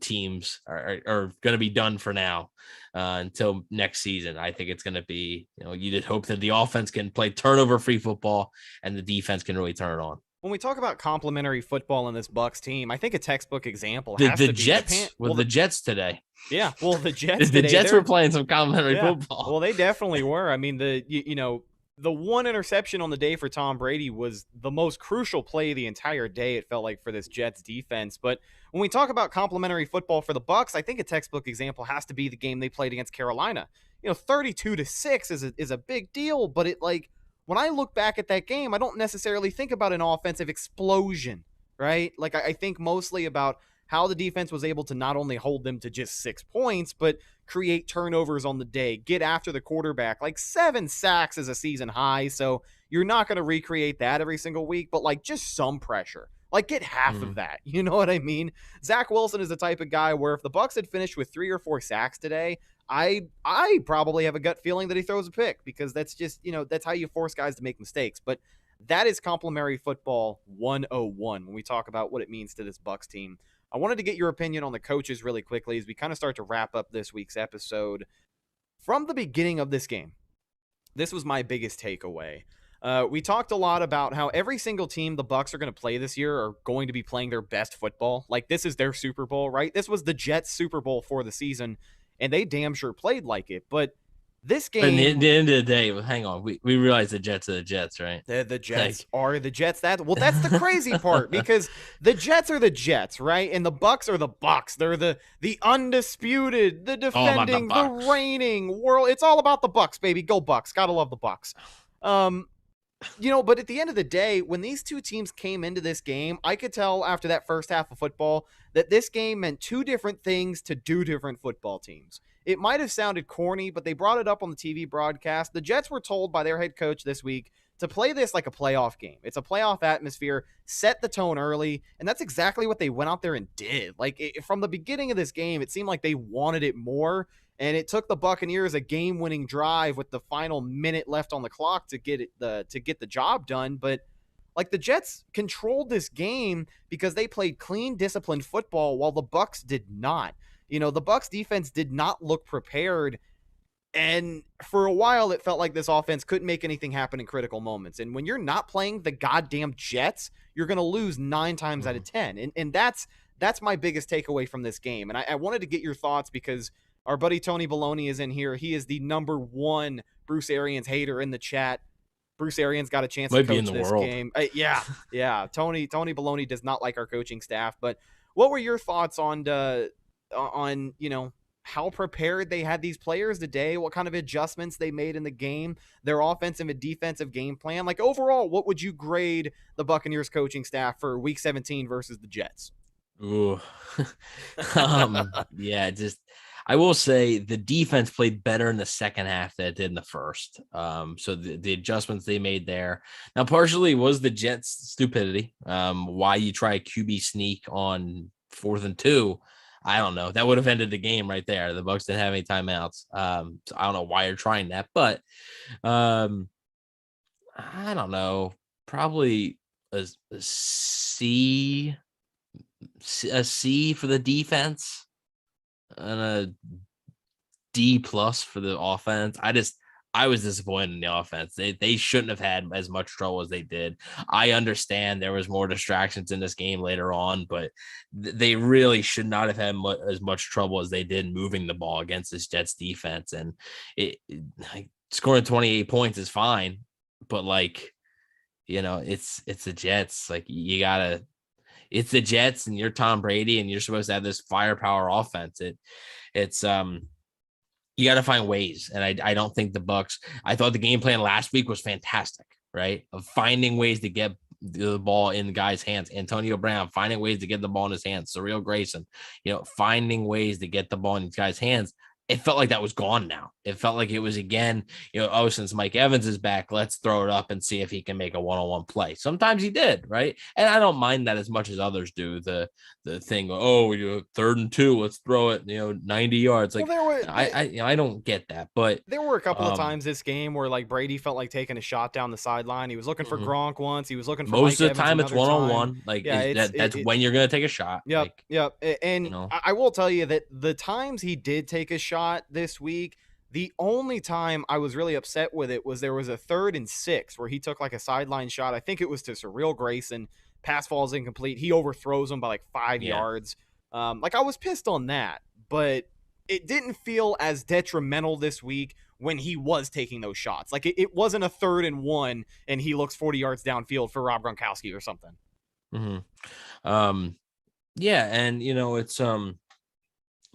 teams are going to be done for now until next season. I think it's going to be, you just hope that the offense can play turnover-free football and the defense can really turn it on. When we talk about complementary football in this Bucs team, I think a textbook example has to be the Jets today. Yeah, well, the Jets today, the Jets were playing some complementary football. Well, they definitely were. I mean, the one interception on the day for Tom Brady was the most crucial play the entire day, it felt like, for this Jets defense. But when we talk about complementary football for the Bucs, I think a textbook example has to be the game they played against Carolina. 32-6 is a big deal, but when I look back at that game, I don't necessarily think about an offensive explosion, right? Like, I think mostly about how the defense was able to not only hold them to just 6 points, but create turnovers on the day, get after the quarterback. Like 7 sacks is a season high, so you're not going to recreate that every single week, but like just some pressure. Like get half of that. You know what I mean? Zach Wilson is the type of guy where if the Bucs had finished with 3 or 4 sacks today, I probably have a gut feeling that he throws a pick, because that's just, that's how you force guys to make mistakes. But that is complimentary football 101 when we talk about what it means to this Bucs team. I wanted to get your opinion on the coaches really quickly as we kind of start to wrap up this week's episode. From the beginning of this game, this was my biggest takeaway. We talked a lot about how every single team the Bucs are going to play this year are going to be playing their best football. Like this is their Super Bowl, right? This was the Jets' Super Bowl for the season, and they damn sure played like it. But this game, at the end of the day, hang on, we realize the Jets are the Jets, right? The Jets are the Jets. That's the crazy part, because the Jets are the Jets, right? And the Bucs are the Bucs. They're the undisputed, the defending, the reigning world. It's all about the Bucs, baby. Go Bucs. Gotta love the Bucs. But at the end of the day, when these two teams came into this game, I could tell after that first half of football that this game meant 2 different things to 2 different football teams. It might have sounded corny, but they brought it up on the TV broadcast. The Jets were told by their head coach this week to play this like a playoff game. It's a playoff atmosphere, set the tone early, and that's exactly what they went out there and did. From the beginning of this game, it seemed like they wanted it more, and it took the Buccaneers a game-winning drive with the final minute left on the clock to get the job done. But the Jets controlled this game because they played clean, disciplined football while the Bucs did not. The Bucs defense did not look prepared, and for a while it felt like this offense couldn't make anything happen in critical moments. And when you're not playing the goddamn Jets, you're going to lose 9 times out of 10. And that's my biggest takeaway from this game. And I wanted to get your thoughts because our buddy Tony Baloney is in here. He is the #1 Bruce Arians hater in the chat. Bruce Arians got a chance to coach this game. Yeah. Tony Baloney does not like our coaching staff. But what were your thoughts on how prepared they had these players today, what kind of adjustments they made in the game, their offensive and defensive game plan? Overall, what would you grade the Buccaneers coaching staff for week 17 versus the Jets? Ooh. I will say the defense played better in the second half than it did in the first. So the adjustments they made there. Now, partially was the Jets' stupidity. Why you try a QB sneak on 4th and 2? I don't know. That would have ended the game right there. The Bucs didn't have any timeouts. So I don't know why you're trying that, but I don't know. Probably a C for the defense and a D+ for the offense. I was disappointed in the offense. They shouldn't have had as much trouble as they did. I understand there was more distractions in this game later on, but they really should not have had as much trouble as they did moving the ball against this Jets defense. And scoring 28 points is fine, but it's the Jets. It's the Jets, and you're Tom Brady, and you're supposed to have this firepower offense. You got to find ways. And I don't think the Bucs, I thought the game plan last week was fantastic, right? Of finding ways to get the ball in the guy's hands. Antonio Brown, finding ways to get the ball in his hands. Surreal Grayson, finding ways to get the ball in these guys' hands. It felt like that was gone now. It felt like it was again, since Mike Evans is back, let's throw it up and see if he can make a one-on-one play. Sometimes he did, right? And I don't mind that as much as others do. The thing, 3rd and 2, let's throw it, 90 yards. I don't get that, but there were a couple of times this game where Brady felt like taking a shot down the sideline. He was looking for Gronk once. He was looking for most Mike of the time Evans it's one-on-one. That's when you're going to take a shot. Yep. And I will tell you that the times he did take a shot this week, the only time I was really upset with it was there was a 3rd and 6 where he took a sideline shot. I think it was to Surreal Grayson. Pass falls incomplete. He overthrows him by 5 yards. I was pissed on that, but it didn't feel as detrimental this week when he was taking those shots. It wasn't a 3rd and 1 and he looks 40 yards downfield for Rob Gronkowski or something. And it's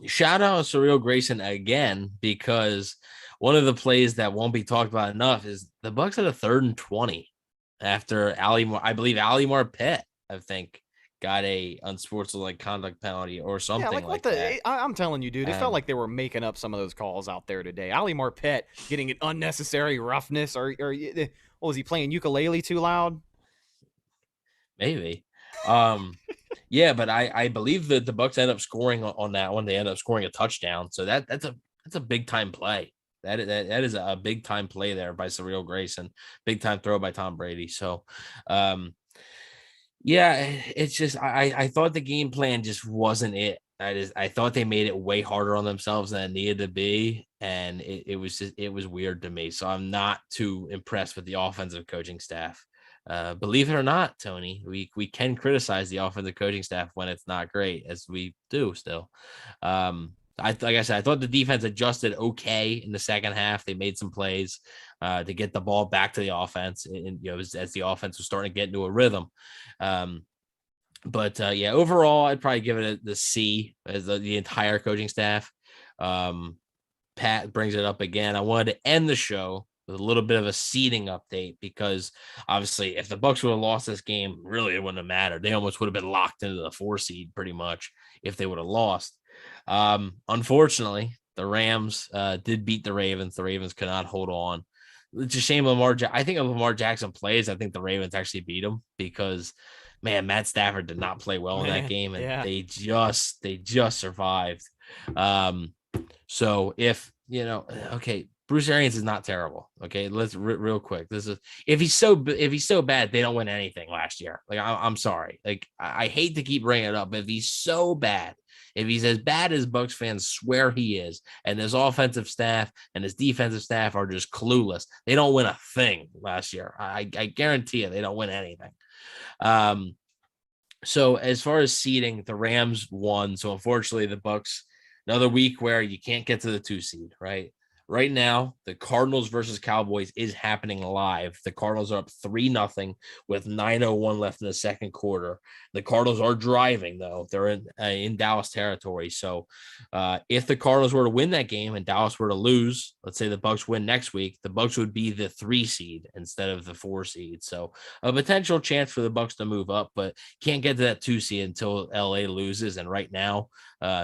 shout out Surreal Grayson again, because one of the plays that won't be talked about enough is the Bucs had a 3rd and 20 after I believe Ali Marpet, I think, got a unsportsmanlike conduct penalty or something like what that. I'm telling you, dude, it felt like they were making up some of those calls out there today. Ali Marpet getting an unnecessary roughness, or what was he playing ukulele too loud? Maybe. Yeah, but I believe that the Bucs end up scoring on that one. They end up scoring a touchdown. So that's a big time play. That is a big time play there by Surreal Grayson. Big time throw by Tom Brady. So yeah, it's just I thought the game plan just wasn't it. I thought they made it way harder on themselves than it needed to be, and it was weird to me. So I'm not too impressed with the offensive coaching staff. Believe it or not, Tony, we can criticize the offensive coaching staff when it's not great, as we do still. Like I said, I thought the defense adjusted okay in the second half. They made some plays to get the ball back to the offense, and as the offense was starting to get into a rhythm. But overall, I'd probably give it the C as the entire coaching staff. Pat brings it up again. I wanted to end the show with a little bit of a seeding update, because obviously if the Bucs would have lost this game, really it wouldn't have mattered. They almost would have been locked into the 4 seed pretty much if they would have lost. Unfortunately, the Rams did beat the Ravens. The Ravens could not hold on. It's a shame I think if Lamar Jackson plays, I think the Ravens actually beat him, because man, Matt Stafford did not play well in that game, and they just survived. So if Bruce Arians is not terrible. Okay, let's real quick. This is if he's so bad, they don't win anything last year. Like I'm sorry. Like I hate to keep bringing it up, but if he's so bad, if he's as bad as Bucs fans swear he is, and his offensive staff and his defensive staff are just clueless, they don't win a thing last year. I guarantee you, they don't win anything. So as far as seeding, the Rams won. So unfortunately, the Bucs, another week where you can't get to the 2 seed, right? Right now, the Cardinals versus Cowboys is happening live. The Cardinals are up 3-0 with 9:01 left in the second quarter. The Cardinals are driving, though. They're in Dallas territory. So if the Cardinals were to win that game and Dallas were to lose, let's say the Bucs win next week, the Bucs would be the 3 seed instead of the 4 seed. So a potential chance for the Bucs to move up, but can't get to that 2 seed until LA loses. And right now,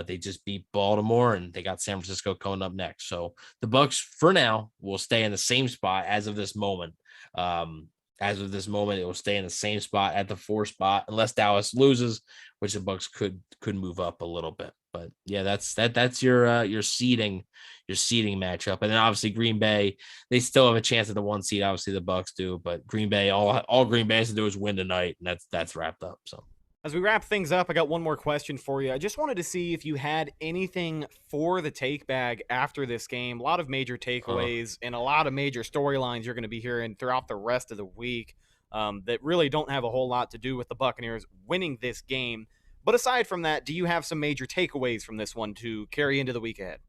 they just beat Baltimore, and they got San Francisco coming up next. So the Bucs, for now, will stay in the same spot as of this moment. It will stay in the same spot at the 4 spot, unless Dallas loses, which the Bucs could move up a little bit. But yeah, that's your seeding matchup. And then obviously Green Bay, they still have a chance at the 1 seed. Obviously the Bucs do, but Green Bay, all Green Bay has to do is win tonight, and that's wrapped up. So as we wrap things up, I got one more question for you. I just wanted to see if you had anything for the take bag after this game. A lot of major takeaways and a lot of major storylines you're going to be hearing throughout the rest of the week that really don't have a whole lot to do with the Buccaneers winning this game. But aside from that, do you have some major takeaways from this one to carry into the week ahead?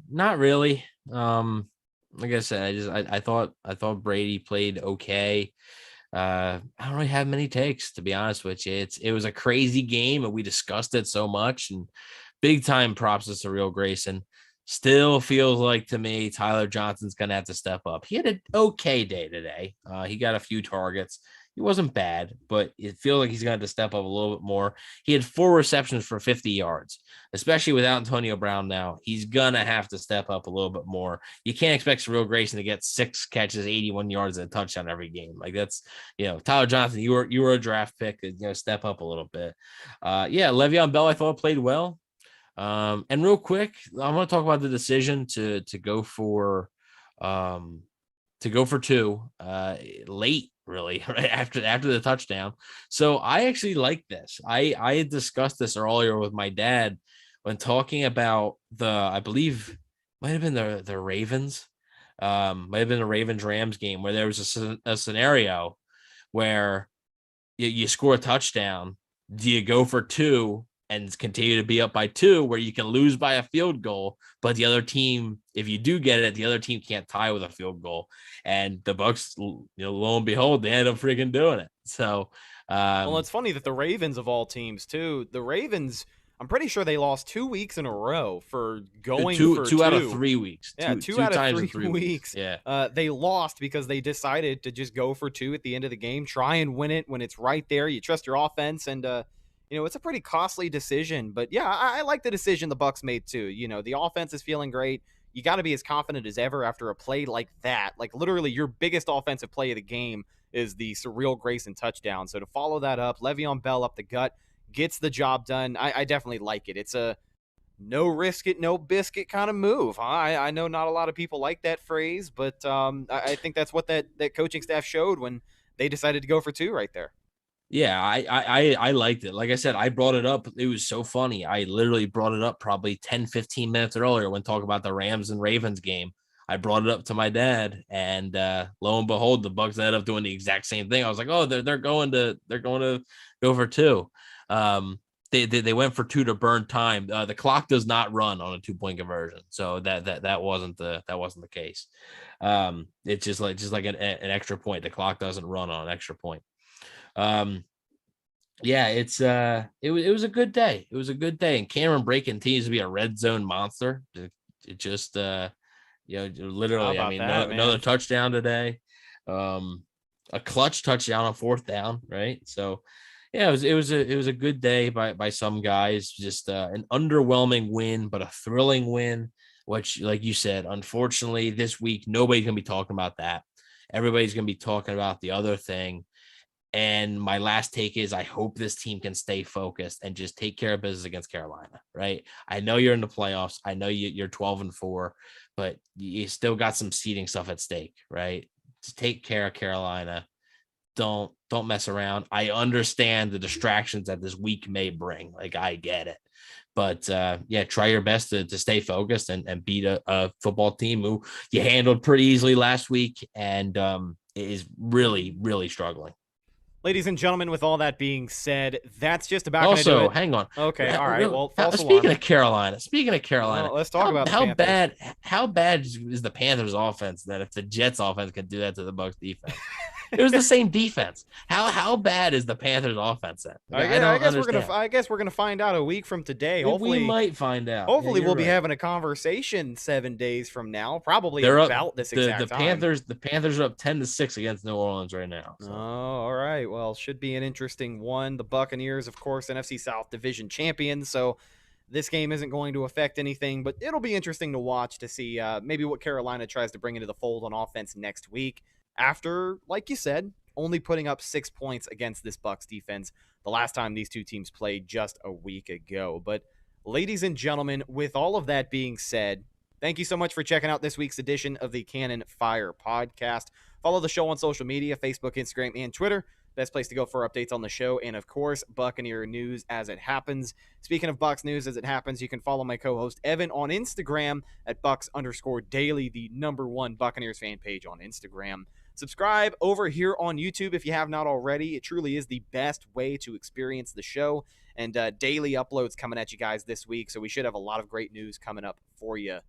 Not really. Like I said, I thought Brady played okay. I don't really have many takes, to be honest with you. It was a crazy game, and we discussed it so much, and big time props to Surreal Grayson. Still feels like to me Tyler Johnson's gonna have to step up. He had an okay day today. He got a few targets. He wasn't bad, but it feels like he's going to have to step up a little bit more. He had 4 receptions for 50 yards, especially without Antonio Brown now. He's going to have to step up a little bit more. You can't expect Surreal Grayson to get 6 catches, 81 yards, and a touchdown every game. Like that's, Tyler Johnson, you were a draft pick. Step up a little bit. Le'Veon Bell, I thought played well. And real quick, I want to talk about the decision to go for 2 late. Really, right after the touchdown. So I actually like this. I had discussed this earlier with my dad when talking about I believe might have been the Ravens, might have been the Ravens-Rams game, where there was a scenario where you score a touchdown. Do you go for 2 and continue to be up by 2, where you can lose by a field goal, but the other team, if you do get it, the other team can't tie with a field goal? And the Bucs, lo and behold, they ended up freaking doing it. So, well, it's funny that the Ravens of all teams too, the Ravens, I'm pretty sure they lost 2 weeks in a row for going two for out of 3 weeks. Yeah, two out times of 3 weeks. Yeah. They lost because they decided to just go for 2 at the end of the game, try and win it when it's right there. You trust your offense, and it's a pretty costly decision. But yeah, I like the decision the Bucs made too. The offense is feeling great. You got to be as confident as ever after a play like that. Like literally your biggest offensive play of the game is the surreal Grayson touchdown. So to follow that up, Le'Veon Bell up the gut, gets the job done. I definitely like it. It's a no risk it, no biscuit kind of move. I know not a lot of people like that phrase, but I think that's what that coaching staff showed when they decided to go for 2 right there. Yeah, I liked it. Like I said, I brought it up. It was so funny. I literally brought it up probably 10, 15 minutes earlier when talking about the Rams and Ravens game. I brought it up to my dad, and lo and behold, the Bucs ended up doing the exact same thing. I was like, oh, they're going to go for 2. They went for 2 to burn time. The clock does not run on a 2-point conversion, so that wasn't the case. It's just like an extra point. The clock doesn't run on an extra point. Yeah, it was a good day. It was a good day, and Cameron Brake continues to be a red zone monster. It just literally, another touchdown today, a clutch touchdown on 4th down, right? So yeah, it was a good day by some guys. Just an underwhelming win, but a thrilling win, which, like you said, unfortunately this week nobody's gonna be talking about that. Everybody's gonna be talking about the other thing. And my last take is I hope this team can stay focused and just take care of business against Carolina, right? I know you're in the playoffs. I know you're 12-4, but you still got some seeding stuff at stake, right? To take care of Carolina. Don't mess around. I understand the distractions that this week may bring. Like, I get it. But try your best to stay focused and beat a football team who you handled pretty easily last week and is really, really struggling. Ladies and gentlemen, with all that being said, that's just about also gonna do it. Hang on. Okay, all right. Well, speaking of Carolina, well, let's talk about how bad is the Panthers offense that if the Jets offense could do that to the Bucs defense? It was the same defense. How bad is the Panthers offense then? I guess we're gonna find out a week from today. Hopefully we might find out. Hopefully we'll be having a conversation 7 days from now. Probably about this exact time. The Panthers are up 10-6 against New Orleans right now. So. Oh, all right. Well, should be an interesting one. The Buccaneers, of course, NFC South Division champions. So this game isn't going to affect anything, but it'll be interesting to watch to see maybe what Carolina tries to bring into the fold on offense next week. After, like you said, only putting up 6 points against this Bucs defense the last time these two teams played just a week ago. But ladies and gentlemen, with all of that being said, thank you so much for checking out this week's edition of the Cannon Fire podcast. Follow the show on social media, Facebook, Instagram, and Twitter. Best place to go for updates on the show and, of course, Buccaneer news as it happens. Speaking of Bucs news as it happens, you can follow my co-host Evan on Instagram at Bucs_daily, the #1 Buccaneers fan page on Instagram. Subscribe over here on YouTube if you have not already. It truly is the best way to experience the show. And daily uploads coming at you guys this week, so we should have a lot of great news coming up for you.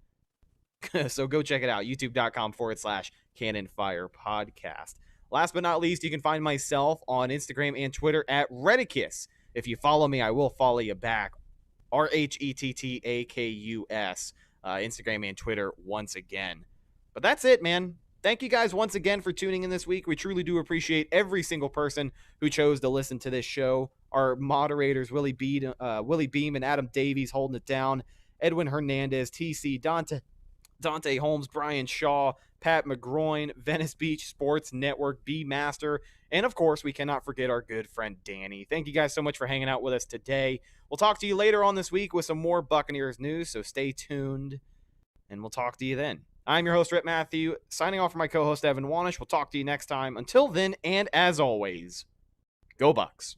So go check it out, youtube.com/Cannon Fire Podcast. Last but not least, you can find myself on Instagram and Twitter at Redicus. If you follow me, I will follow you back. RHETTAKUS. Instagram and Twitter once again. But that's it, man. Thank you guys once again for tuning in this week. We truly do appreciate every single person who chose to listen to this show. Our moderators, Willie Beam and Adam Davies holding it down. Edwin Hernandez, TC, Dante Holmes, Brian Shaw, Pat McGroin, Venice Beach Sports Network, B Master, and of course, we cannot forget our good friend Danny. Thank you guys so much for hanging out with us today. We'll talk to you later on this week with some more Buccaneers news, so stay tuned, and we'll talk to you then. I'm your host, Rhett Matthew, signing off for my co-host, Evan Wanish. We'll talk to you next time. Until then, and as always, go Bucs.